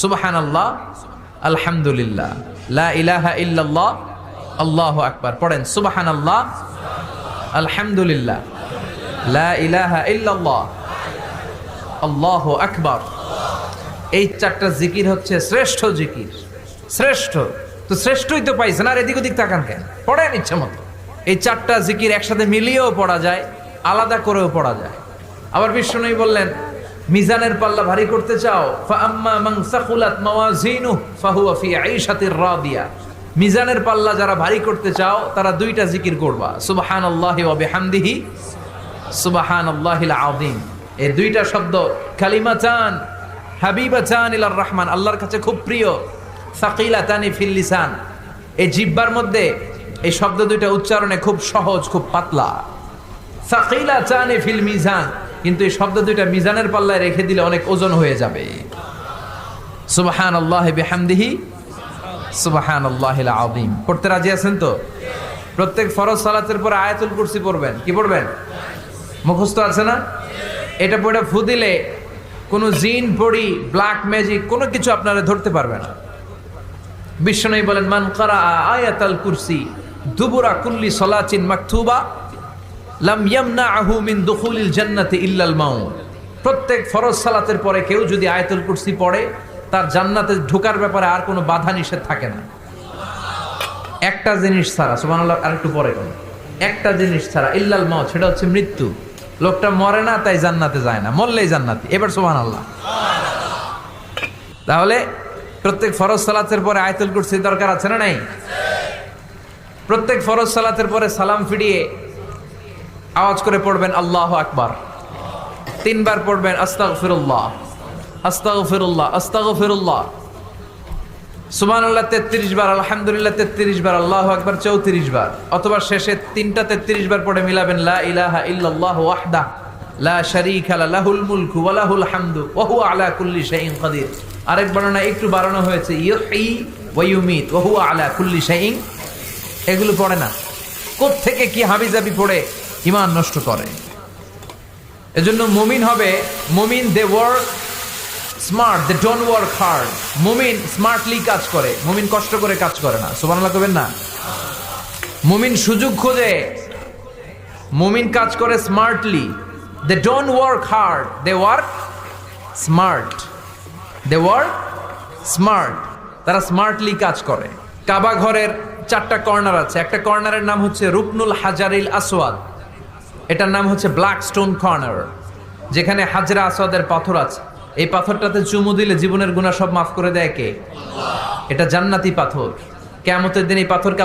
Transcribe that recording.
সুবহানাল্লাহ, আলহামদুলিল্লাহ, লা ইলাহা ইল্লাল্লাহ, আল্লাহু আকবার। পড়েন সুবহানাল্লাহ, আলহামদুলিল্লাহ, লা ইলাহা ইল্লাল্লাহ, আল্লাহু আকবার। এই চারটা জিকির হচ্ছে শ্রেষ্ঠ জিকির। শ্রেষ্ঠ তো শ্রেষ্ঠই তো পাইছেন, আর এদিক ওদিক তাকান কেন? পড়েন ইচ্ছা মতো। এই চারটা জিকির একসাথে মিলিয়েও পড়া যায়, আলাদা করেও পড়া যায়। আবার বিষ্ণুই বললেন, মিজানের পাল্লা ভারী করতে চাও, ফাআম্মা মান সাকুলাত মাওয়াজিনুহু ফাহুয়া ফি আইশাতির রাদিয়া। মিজানের পাল্লা যারা ভারী করতে চাও তারা দুইটা জিকির করবা, সুবহানাল্লাহি ওয়া বিহামদিহি, সুবহানাল্লাহিল আযীম। এই দুইটা শব্দ কালিমাতান হাবিবাতান ইলার রহমান, আল্লাহর কাছে খুব প্রিয়। সাকিলাতানি ফিল লিসান, এই জিহ্বার মধ্যে এই শব্দ দুইটা উচ্চারণে খুব সহজ, খুব পাতলা। সাকিলাতানি ফিল মিজান, কিন্তু এই শব্দ দুইটা মিজানের পাল্লায় রেখে দিলে অনেক ওজন হয়ে যাবে। সুবহানাল্লাহি বিহামদিহি, সুবহানাল্লাহিল আযীম। পড়তে রাজি আছেন তো? প্রত্যেক ফরজ সালাতের পরে আয়াতুল কুরসি পড়বেন। কি পড়বেন? মুখস্থ আছে না? এটা পড়ে ফু দিলে কোনো জিন পড়ি, ব্ল্যাক ম্যাজিক কোনো কিছু আপনারা ধরতে পারবে না। বিষ্ণুই বলেন, মান কারা আয়াতাল কুরসি দুবুরা কুল্লি সালাতিন মাকতুবা লাম ইয়ামনাহু মিন দুখুলিল জান্নাতি ইল্লাল মাউত। প্রত্যেক ফরজ সালাতের পরে কেউ যদি আয়াতুল কুরসি পড়ে, তার জান্নাতে ঢোকার ব্যাপারে আর কোনো বাধা নিষেধ থাকে না। একটা জিনিস ছাড়া, সুবহানাল্লাহ, আরেকটু পরে কোন একটা জিনিস ছাড়া, ইল্লাল মাউত, সেটা হচ্ছে মৃত্যু। লোকটা মরে না তাই জান্নাতে যায় না, মরলেই জান্নাতি। এবার সুবহানাল্লাহ। তাহলে প্রত্যেক ফরজ সালাতের পরে আয়াতুল কুরসি দরকার আছে না নাই? প্রত্যেক ফরজ সালাতের পরে সালাম ফিরিয়ে আওয়াজ করে পড়বেন আল্লাহু আকবার। 3 বার পড়বেন আস্তাগফিরুল্লাহ, আস্তাগফিরুল্লাহ, আস্তাগফিরুল্লাহ। সুবহানাল্লাহ 33 বার, আলহামদুলিল্লাহ 33 বার, আল্লাহু আকবার 34 বার। অথবা শেষে 3টা 33 বার পড়ে মিলাবেন লা ইলাহা ইল্লাল্লাহু ওয়াহদাহু লা শারীকা লাহুল মুলকু ওয়া লাহুল হামদু ওয়া হুয়া আলা কুল্লি শাইইন কাদির। আরেক বর্ণনা একটু বাড়ানো হয়েছে, ইউহয়ী ওয়া ইউমীত ওয়া হুয়া আলা কুল্লি শাইইন। এগুলো পড়ে না, কোত্থেকে কি হাবিজাবি পড়ে ঈমান নষ্ট করে। এজন্য মুমিন হবে, মুমিন they work smart, they don't work hard. মুমিন স্মার্টলি কাজ করে, মুমিন কষ্ট করে কাজ করে না। সুবহানাল্লাহ কবেন না? মুমিন সুযোগ খোঁজে, মুমিন কাজ করে smartly. They don't work hard, they work smart. They work smart, তারা স্মার্টলি কাজ করে। কাবা ঘরের 4টা কর্নার আছে। একটা কর্নারের নাম হচ্ছে রুকনুল হাজারিল আসওয়াদ, এটার নাম হচ্ছে ব্ল্যাক স্টোন কর্নার, যেখানে হাজরা আসওয়াদের পাথর আছে। এই পাথরটাতে চুমু দিলে জীবনের গুনাহ সব মাফ করে দেয় কে? এটা জান্নাতি পাথর। কিয়ামতের দিন এই পাথরকে